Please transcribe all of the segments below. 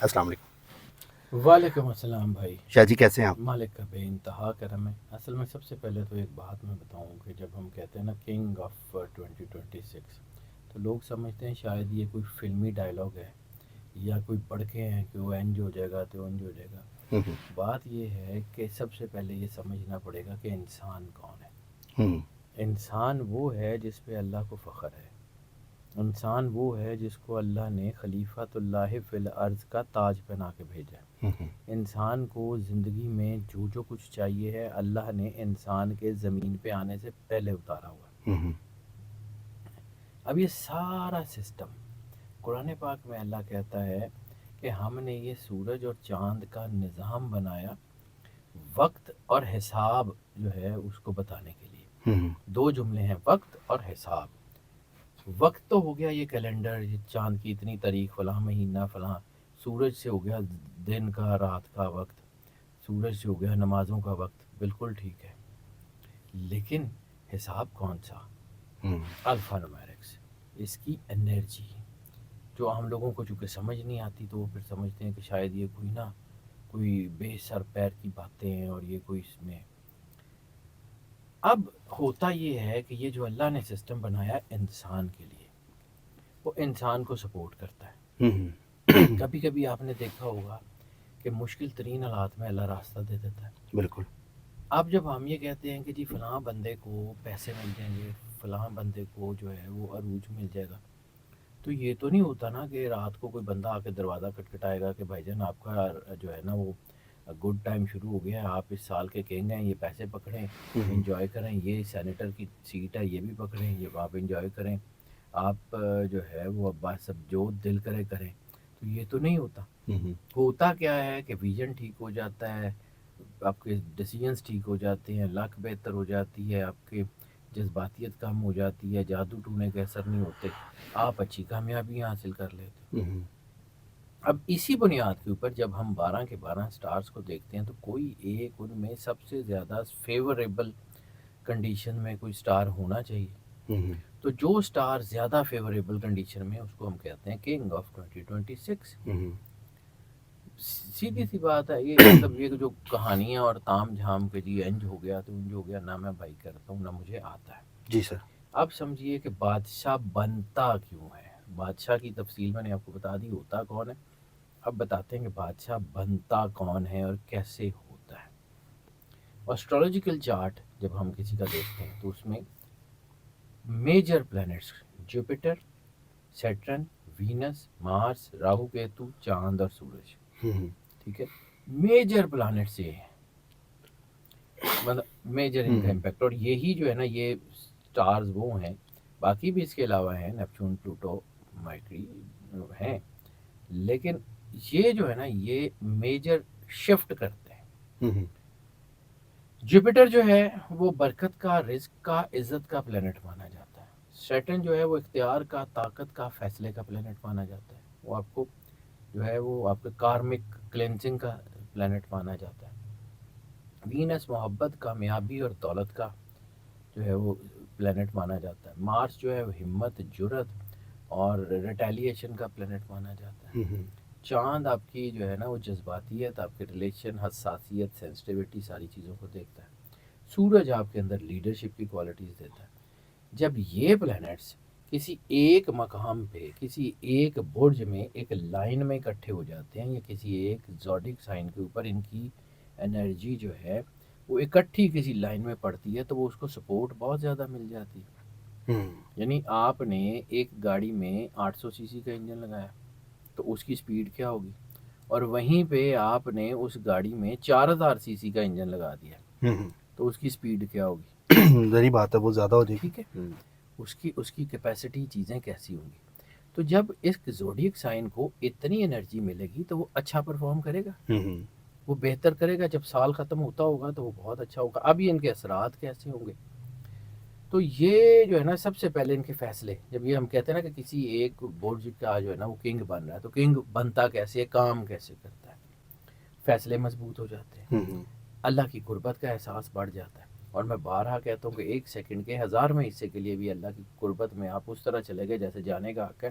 السلام علیکم. وعلیکم السلام بھائی. شاہ جی کیسے ہیں آپ؟ مالک کا بے انتہا کرم ہے. اصل میں سب سے پہلے تو ایک بات میں بتاؤں کہ جب ہم کہتے ہیں نا کنگ آف 2026 تو لوگ سمجھتے ہیں شاید یہ کوئی فلمی ڈائلاگ ہے یا کوئی پڑھ کے ہیں کہ وہ انج ہو جائے گا تو انج ہو جائے گا. ہوں بات یہ ہے کہ سب سے پہلے یہ سمجھنا پڑے گا کہ انسان کون ہے. ہوں انسان وہ ہے جس پہ اللہ کو فخر ہے. انسان وہ ہے جس کو اللہ نے خلیفۃ اللہ فی الارض کا تاج پہنا کے بھیجا ہے. ہوں انسان کو زندگی میں جو کچھ چاہیے ہے اللہ نے انسان کے زمین پہ آنے سے پہلے اتارا ہوا ہے. ہوں اب یہ سارا سسٹم قرآن پاک میں اللہ کہتا ہے کہ ہم نے یہ سورج اور چاند کا نظام بنایا وقت اور حساب جو ہے اس کو بتانے کے لیے. ہوں دو جملے ہیں، وقت اور حساب. وقت تو ہو گیا یہ کیلنڈر، یہ چاند کی اتنی تاریخ، فلاں مہینہ فلاں. سورج سے ہو گیا دن کا رات کا وقت، سورج سے ہو گیا نمازوں کا وقت، بالکل ٹھیک ہے. لیکن حساب کون سا؟ الفا نومیرکس، اس کی انرجی جو ہم لوگوں کو چونکہ سمجھ نہیں آتی تو وہ پھر سمجھتے ہیں کہ شاید یہ کوئی بے سر پیر کی باتیں ہیں اور یہ کوئی اس میں. اب ہوتا یہ ہے کہ یہ جو اللہ نے سسٹم بنایا انسان کے لیے وہ انسان کو سپورٹ کرتا ہے. کبھی کبھی آپ نے دیکھا ہوگا کہ مشکل ترین حالات میں اللہ راستہ دے دیتا ہے. بالکل. اب جب ہم یہ کہتے ہیں کہ جی فلاں بندے کو پیسے مل جائیں گے، فلاں بندے کو جو ہے وہ عروج مل جائے گا، تو یہ تو نہیں ہوتا نا کہ رات کو کوئی بندہ آ کے دروازہ کھٹکھٹائے گا کہ بھائی جان آپ کا جو ہے نا وہ گڈ ٹائم شروع ہو گیا ہے، آپ اس سال کے کنگ ہیں، یہ پیسے پکڑیں، انجوائے کریں، یہ سینیٹر کی سیٹ ہے یہ بھی پکڑیں، یہ آپ انجوائے کریں، آپ جو ہے وہ بس سب جو دل کرے کریں. تو یہ تو نہیں ہوتا. ہوتا کیا ہے کہ ویژن ٹھیک ہو جاتا ہے، آپ کے ڈیسیجنز ٹھیک ہو جاتے ہیں، لک بہتر ہو جاتی ہے، آپ کے جذباتیت کم ہو جاتی ہے، جادو ٹونے کے اثر نہیں ہوتے، آپ اچھی کامیابیاں حاصل کر لیتے. اب اسی بنیاد کے اوپر جب ہم 12 کے 12 سٹارز کو دیکھتے ہیں تو کوئی ایک ان میں سب سے زیادہ فیوریبل کنڈیشن میں کوئی سٹار ہونا چاہیے. تو جو سٹار زیادہ فیوریبل کنڈیشن میں اس کو ہم کہتے ہیں کنگ آف 2026. سیدھی سی بات ہے. یہ مطلب یہ جو کہانیاں اور تام جھام کے جی انج ہو گیا تو انج ہو گیا، نہ میں بھائی کرتا ہوں نہ مجھے آتا ہے. جی سر. اب سمجھیے کہ بادشاہ بنتا کیوں ہے. بادشاہ کی تفصیل میں نے آپ کو بتا دی ہوتا کون ہے. اب بتاتے ہیں کہ بادشاہ بنتا کون ہے اور کیسے ہوتا ہے. اسٹرولوجیکل چارٹ جب ہم کسی کا دیکھتے ہیں تو اس میں major planets Jupiter, Saturn, Venus, Mars, Rahu Ketu, چاند اور سورج. ٹھیک ہے، میجر پلانٹس یہ ہیں، مطلب میجر ان کا امپیکٹ. اور یہی جو ہے نا یہ سٹارز وہ ہیں، باقی بھی اس کے علاوہ ہیں، نیپچون، پلوٹو، مرکری ہیں، لیکن یہ جو ہے نا یہ میجر شفٹ کرتے ہیں. جوپیٹر جو ہے وہ برکت کا، رزق کا، عزت کا پلینٹ مانا جاتا ہے. سیٹرن جو ہے وہ اختیار کا، طاقت کا، فیصلے کا پلینٹ مانا جاتا ہے. وہ آپ کو جو ہے وہ آپ کے کارمک کلینزنگ کا پلینٹ مانا جاتا ہے. وینس محبت، کامیابی اور دولت کا جو ہے وہ پلینٹ مانا جاتا ہے. مارس جو ہے وہ ہمت، جرت اور ریٹیلیشن کا پلینٹ مانا جاتا ہے. چاند آپ کی جو ہے نا وہ جذباتیت، آپ کے ریلیشن، حساسیت، سینسٹیوٹی، ساری چیزوں کو دیکھتا ہے. سورج آپ کے اندر لیڈرشپ کی کوالٹیز دیتا ہے. جب یہ پلینٹس کسی ایک مقام پہ، کسی ایک برج میں ایک لائن میں اکٹھے ہو جاتے ہیں یا کسی ایک زوڈک سائن کے اوپر ان کی انرجی جو ہے وہ اکٹھی کسی لائن میں پڑتی ہے تو وہ اس کو سپورٹ بہت زیادہ مل جاتی ہے. یعنی آپ نے ایک گاڑی میں 800 سی سی کا انجن لگایا تو اس کی سپیڈ کیا ہوگی، اور وہیں پہ آپ نے اس گاڑی میں 4000 سی سی کا انجن لگا دیا تو اس کی سپیڈ کیا ہوگی. ذری بات ہے وہ زیادہ ہو جائے گی. ٹھیک ہے، اس کی کیپیسٹی چیزیں کیسی ہوں گی. تو جب اس زوڈیک سائن کو اتنی انرجی ملے گی تو وہ اچھا پرفارم کرے گا، وہ بہتر کرے گا. جب سال ختم ہوتا ہوگا تو وہ بہت اچھا ہوگا. اب یہ ان کے اثرات کیسے ہوں گے، تو یہ جو ہے نا سب سے پہلے ان کے فیصلے. جب یہ ہم کہتے ہیں نا کہ کسی ایک برج کا جو ہے نا وہ کنگ بن رہا ہے تو کنگ بنتا کیسے، کام کیسے کرتا ہے. فیصلے مضبوط ہو جاتے ہیں، اللہ کی قربت کا احساس بڑھ جاتا ہے. اور میں بارہا کہتا ہوں کہ ایک سیکنڈ کے 1000 میں حصے کے لیے بھی اللہ کی قربت میں آپ اس طرح چلے گئے جیسے جانے کا حق ہے.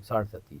60-70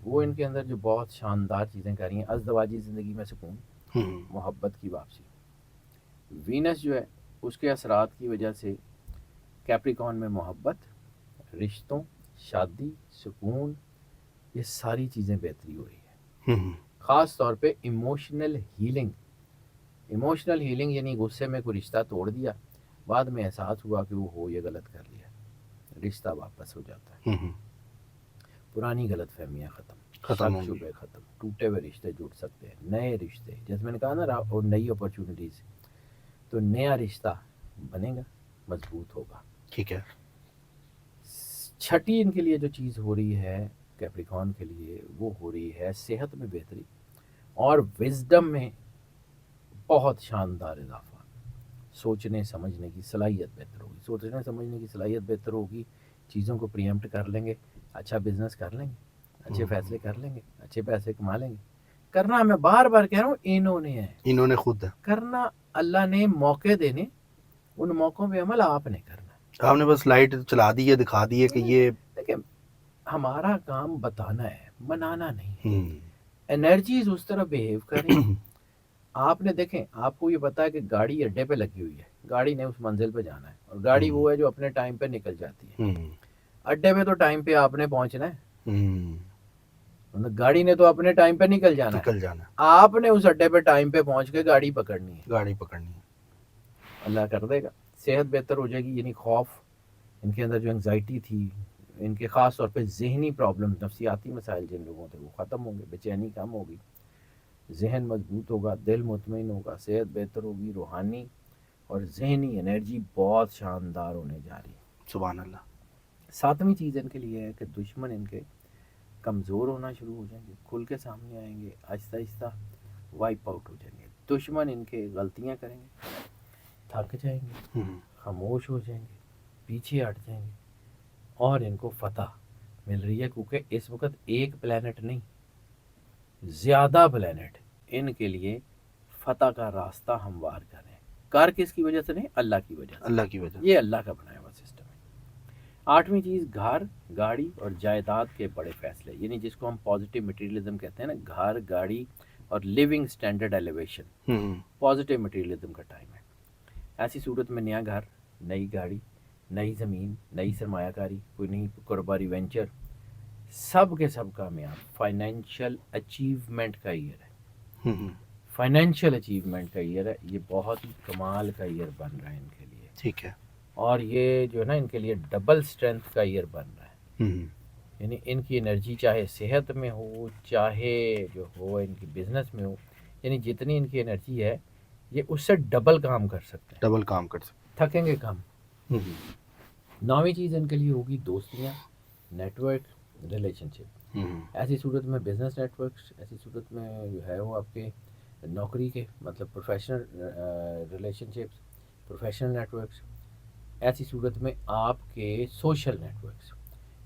وہ ان کے اندر جو بہت شاندار چیزیں کر رہی ہیں، ازدواجی زندگی میں سکون، محبت کی واپسی. وینس جو ہے اس کے اثرات کی وجہ سے کیپریکون میں محبت، رشتوں، شادی، سکون، یہ ساری چیزیں بہتری ہو رہی ہے. خاص طور پہ ایموشنل ہیلنگ. ایموشنل ہیلنگ یعنی غصے میں کوئی رشتہ توڑ دیا، بعد میں احساس ہوا کہ وہ ہو یہ غلط کر لیا، رشتہ واپس ہو جاتا ہے. پرانی غلط فہمیاں ختم، شک شبے ختم، ٹوٹے ہوئے رشتے جڑ سکتے ہیں، نئے رشتے، جیسے میں نے کہا نا، اور نئی اپرچونیٹیز، تو نیا رشتہ بنے گا، مضبوط ہوگا. ٹھیک ہے. چھٹی ان کے لیے جو چیز ہو رہی ہے کیپریکون کے لیے، وہ ہو رہی ہے صحت میں بہتری اور وزڈم میں بہت شاندار اضافہ. سوچنے سمجھنے کی صلاحیت بہتر ہوگی، سوچنے سمجھنے کی صلاحیت بہتر ہوگی، چیزوں کو پریمپٹ کر لیں گے، اچھا بزنس کر لیں گے، اچھے فیصلے کر لیں گے، اچھے پیسے کما لیں گے. کرنا میں بار بار کہہ رہا ہوں انہوں نے خود ہے کرنا، اللہ نے موقع دینے، ان موقعوں پہ عمل آپ نے کرنا. آپ نے بس لائٹ چلا دی ہے، دکھا دی ہے کہ یہ دیکھیں، ہمارا کام بتانا ہے، منانا نہیں. انرجیز اس طرح بیہیو کریں. آپ نے دیکھیں، آپ کو یہ پتا ہے کہ گاڑی اڈے پہ لگی ہوئی ہے، گاڑی نے اس منزل پہ جانا ہے، اور گاڑی وہ ہے جو اپنے ٹائم پہ نکل جاتی ہے. اڈے پہ تو ٹائم پہ آپ نے پہنچنا ہے، گاڑی نے تو اپنے ٹائم پہ نکل جانا ہے، آپ نے اس اڈے پہ ٹائم پہ پہنچ کے گاڑی پکڑنی ہے. اللہ کر دے گا، صحت بہتر ہو جائے گی. یعنی خوف، ان کے اندر جو انگزائٹی تھی، ان کے خاص طور پہ ذہنی پرابلم، نفسیاتی مسائل جن لوگوں تھے، وہ ختم ہوں گے، بے چینی کم ہوگی، ذہن مضبوط ہوگا، دل مطمئن ہوگا، صحت بہتر ہوگی، روحانی اور ذہنی انرجی بہت شاندار ہونے جا رہی ہے. سبحان اللہ. 7ویں چیز ان کے لیے ہے کہ دشمن ان کے کمزور ہونا شروع ہو جائیں گے، کھل کے سامنے آئیں گے، آہستہ آہستہ وائپ آؤٹ ہو جائیں گے. دشمن ان کے غلطیاں کریں گے، تھک جائیں گے، خاموش ہو جائیں گے، پیچھے ہٹ جائیں گے، اور ان کو فتح مل رہی ہے. کیونکہ اس وقت ایک پلینٹ نہیں، زیادہ پلینٹ ان کے لیے فتح کا راستہ ہموار کر رہے ہیں. کار کس کی وجہ سے نہیں؟ اللہ کی وجہ سے. اللہ کی وجہ سے. یہ اللہ کا بنایا ہوا سسٹم ہے. 8ویں چیز، گھر، گاڑی اور جائیداد کے بڑے فیصلے، یعنی جس کو ہم پازیٹیو مٹیریلزم کہتے ہیں نا، گھر، گاڑی اور living standard elevation, positive materialism کا ٹائم ہے. ایسی صورت میں نیا گھر، نئی گاڑی، نئی زمین، نئی سرمایہ کاری، کوئی نئی کاروباری وینچر، سب کے سب کامیاب. فائنینشیل اچیومنٹ کا ایئر ہے، فائنینشیل اچیومنٹ کا ایئر ہے. یہ بہت ہی کمال کا ایئر بن رہا ہے ان کے لیے. ٹھیک ہے. اور یہ جو ہے نا، ان کے لیے ڈبل اسٹرینتھ کا ایئر بن رہا ہے. یعنی ان کی انرجی چاہے صحت میں ہو، چاہے جو ہو ان کی بزنس میں ہو، یعنی جتنی ان کی انرجی ہے، یہ اس سے ڈبل کام کر سکتے ہیں، ڈبل کام کر سکتے، تھکیں گے کم. 9ویں چیز ان کے لیے ہوگی دوستیاں، نیٹ ورک، ریلیشن شپ. ایسی صورت میں بزنس نیٹ ورکس، ایسی صورت میں جو ہے وہ آپ کے نوکری کے مطلب professional relationships, professional networks. ایسی صورت میں آپ کے سوشل نیٹ ورکس،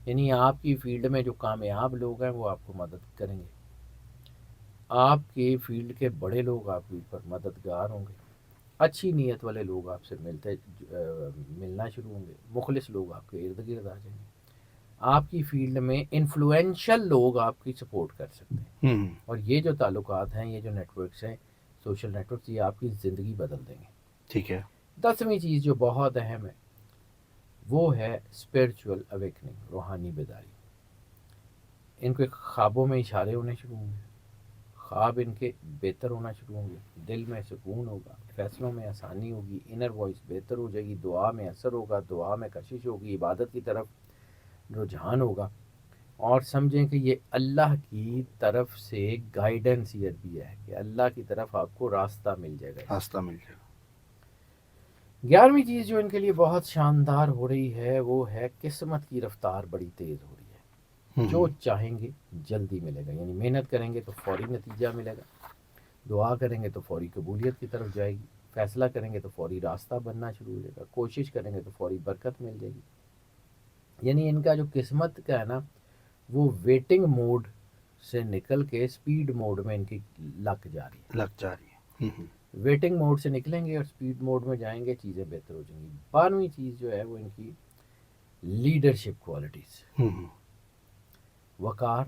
یعنی آپ کی فیلڈ میں جو کامیاب لوگ ہیں وہ آپ کو مدد کریں گے، آپ کے فیلڈ کے بڑے لوگ آپ کے اوپر مددگار ہوں گے، اچھی نیت والے لوگ آپ سے ملنا شروع ہوں گے، مخلص لوگ آپ کے ارد گرد آ جائیں گے. آپ کی فیلڈ میں انفلوئنشل لوگ آپ کی سپورٹ کر سکتے ہیں. اور یہ جو تعلقات ہیں، یہ جو نیٹ ورکس ہیں، سوشل نیٹ ورکس، یہ آپ کی زندگی بدل دیں گے. ٹھیک ہے. 10ویں چیز جو بہت اہم ہے وہ ہے اسپرچول اویکننگ، روحانی بیداری. ان کے خوابوں میں اشارے ہونے شروع ہوں گے، خواب ان کے بہتر ہونا شروع ہوں گے، دل میں سکون ہوگا، فیصلوں میں آسانی ہوگی، انر وائس بہتر ہو جائے گی، دعا میں اثر ہوگا، دعا میں کشش ہوگی، عبادت کی طرف رجحان ہوگا. اور سمجھیں کہ یہ اللہ کی طرف سے گائیڈنس یہ بھی ہے کہ اللہ کی طرف آپ کو راستہ مل جائے گا، راستہ مل جائے گا. 11ویں چیز جو ان کے لیے بہت شاندار ہو رہی ہے وہ ہے قسمت کی رفتار بڑی تیز ہو رہی ہے. جو چاہیں گے جلدی ملے گا. یعنی محنت کریں گے تو فوری نتیجہ ملے گا، دعا کریں گے تو فوری قبولیت کی طرف جائے گی، فیصلہ کریں گے تو فوری راستہ بننا شروع ہو جائے گا، کوشش کریں گے تو فوری برکت مل جائے گی. یعنی ان کا جو قسمت کا ہے نا، وہ ویٹنگ موڈ سے نکل کے سپیڈ موڈ میں ان کی لگ جا رہی ہے. ویٹنگ موڈ سے نکلیں گے اور سپیڈ موڈ میں جائیں گے، چیزیں بہتر ہو جائیں گی. 12ویں چیز جو ہے وہ ان کی لیڈرشپ کوالٹیز، وقار،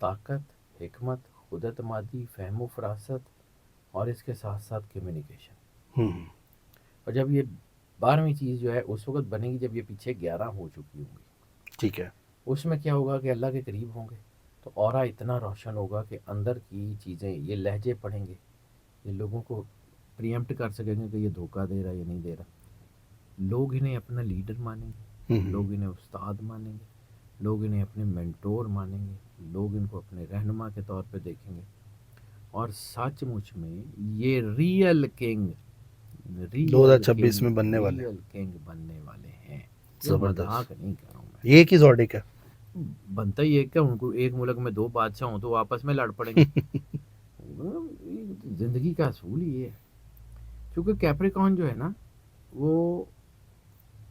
طاقت، حکمت، خود اعتمادی، فہم و فراست اور اس کے ساتھ ساتھ کمیونیکیشن. ہوں، اور جب یہ 12ویں چیز جو ہے اس وقت بنے گی جب یہ پیچھے 11 ہو چکی ہوں گی. ٹھیک ہے. اس میں کیا ہوگا کہ اللہ کے قریب ہوں گے تو اورا اتنا روشن ہوگا کہ اندر کی چیزیں یہ لہجے پڑھیں گے، یہ لوگوں کو پریمپٹ کر سکیں گے کہ یہ دھوکہ دے رہا ہے یا نہیں دے رہا. لوگ انہیں اپنا لیڈر مانیں گے، لوگ انہیں استاد مانیں گے، لوگ انہیں اپنے مینٹور مانیں گے، لوگ ان کو اپنے رہنما کے طور پہ دیکھیں گے. اور سچ مچ میں یہ ریئل کنگ 2026 میں بننے والے ریئل کنگ بننے والے ہیں. یہ زبردست. مذاق نہیں کر رہا ہوں میں. یہ ایک ہی زوڈک ہے. بنتا ہی ایک کہ ان کو ایک ملک میں 2 بادشاہ ہوں تو وہ آپس میں لڑ پڑیں گے. زندگی کا اصول ہی یہ ہے. کیونکہ کیپریکون جو ہے نا وہ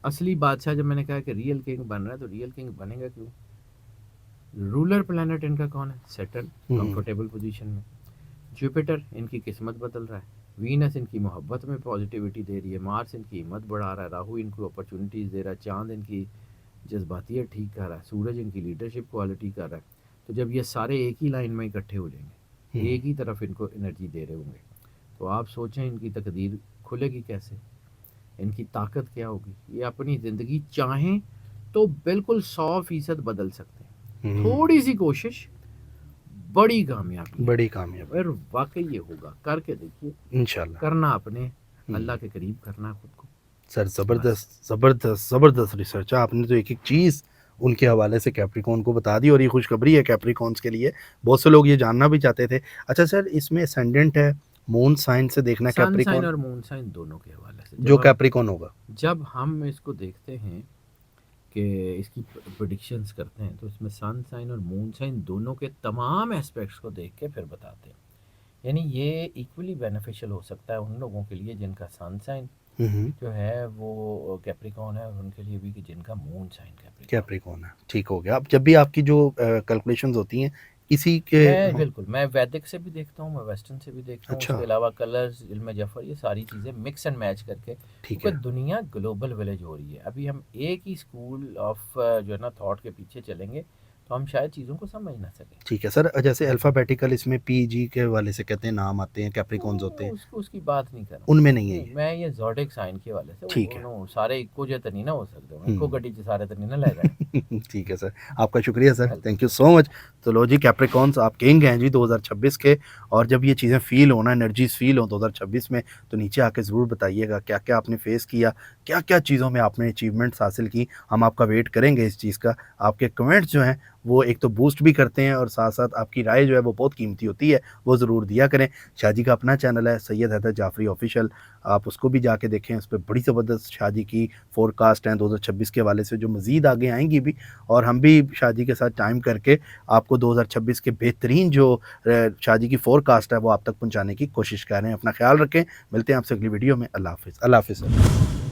اصلی بادشاہ، جب میں نے کہا کہ ریئل کنگ بن رہا ہے تو ریئل کنگ بنے گا کیوں؟ رولر پلانٹ ان کا کون ہے؟ سیٹرن، کمفرٹیبل پوزیشن میں. جوپیٹر ان کی قسمت بدل رہا ہے. وینس ان کی محبت میں پازیٹیوٹی دے رہی ہے. مارس ان کی ہمت بڑھا رہا ہے. راہو ان کو اپرچونیٹیز دے رہا ہے. چاند ان کی جذباتیت ٹھیک کر رہا ہے. سورج ان کی لیڈرشپ کوالٹی کر رہا ہے. تو جب یہ سارے ایک ہی لائن میں اکٹھے ہو جائیں گے، ایک ہی طرف ان کو انرجی دے رہے ہوں گے، تو آپ سوچیں ان کی تقدیر کھلے گی کیسے، ان کی طاقت کیا ہوگی. یہ اپنی زندگی چاہیں تو بالکل 100% بدل سکتے ہیں. تھوڑی سی کوشش، بڑی کامیابی، بڑی کامیاب. اور واقعی یہ ہوگا. کر کے دیکھیے، انشاءاللہ. کرنا اپنے اللہ کے قریب کرنا خود کو. سر زبردست زبردست زبردست ریسرچ. آپ نے تو ایک ایک چیز ان کے حوالے سے کیپریکون کو بتا دی، اور یہ خوشخبری ہے کیپریکونس کے لیے. بہت سے لوگ یہ جاننا بھی چاہتے تھے. اچھا سر، اس میں اسینڈنٹ ہے مون سائن سے دیکھنا سن سائن کیپریکون، اور مون سائن دونوں کے حوالے سے جو کیپریکون ہوگا. جب ہم اس کو دیکھتے ہیں کہ اس کی پریڈکشنز کرتے ہیں تو اس میں سن سائن اور مون سائن دونوں کے تمام اسپیکٹس کو دیکھ کے پھر بتاتے ہیں. یعنی یہ ایکولی بینیفیشل ہو سکتا ہے ان لوگوں کے لیے جن کا سن سائن جو ہے وہ کیپریکون ہے، اور ان کے لیے بھی کہ جن کا مون سائن کیپریکون ہے. ٹھیک ہو گیا. اب جب بھی آپ کی جو کیلکولیشنز ہوتی ہیں اسی کے، بالکل میں ویدک سے بھی دیکھتا ہوں، میں ویسٹرن سے بھی دیکھتا ہوں. اس کے علاوہ کلرز، علم جفر، یہ ساری چیزیں مکس اینڈ میچ کر کے، کیونکہ دنیا گلوبل ولیج ہو رہی ہے. ابھی ہم ایک ہی اسکول آف جو ہے نا تھاٹ کے پیچھے چلیں گے تو ہم شاید چیزوں کو سمجھ نہ سکیں. ٹھیک ہے سر. جیسے الفابیٹیکل اس میں پی جی کے والے سے کہتے ہیں نام آتے ہیں، کیپریکونز ہوتے ہیں، اس کی بات نہیں کر رہا ان میں نہیں ہے. میں یہ زوڈک سائن کے والے سے. ٹھیک ہے. سارے ایکو جے تو نہیں نہ ہو سکتے، ایکو گڈی چ سارے تو نہیں نہ لے جائیں. ٹھیک ہے سر، آپ کا شکریہ سر، تھینک یو سو مچ. تو لو جی، کیپریکونس آپ کنگ ہیں جی 2026 کے. اور جب یہ چیزیں فیل ہونا، انرجیز فیل ہوں 2026 میں، تو نیچے آ کے ضرور بتائیے گا کیا کیا آپ نے فیس کیا، کیا کیا چیزوں میں آپ نے اچیومنٹس حاصل کی. ہم آپ کا ویٹ کریں گے اس چیز کا. آپ کے کمنٹس جو ہیں وہ ایک تو بوسٹ بھی کرتے ہیں، اور ساتھ ساتھ آپ کی رائے جو ہے وہ بہت قیمتی ہوتی ہے، وہ ضرور دیا کریں. شاہ جی کا اپنا چینل ہے سید حیدر جعفری آفیشیل، آپ اس کو بھی جا کے دیکھیں. اس پہ بڑی زبردست شاہ جی کی فور کاسٹ ہیں 2026 کے حوالے سے، جو مزید آگے آئیں گی بھی. اور ہم بھی شاہ جی کے ساتھ ٹائم کر کے آپ کو 2026 کے بہترین جو شاہ جی کی فور کاسٹ ہے وہ آپ تک پہنچانے کی کوشش کر رہے ہیں. اپنا خیال رکھیں، ملتے ہیں آپ سے اگلی ویڈیو میں. اللہ حافظ. اللہ حافظ سر.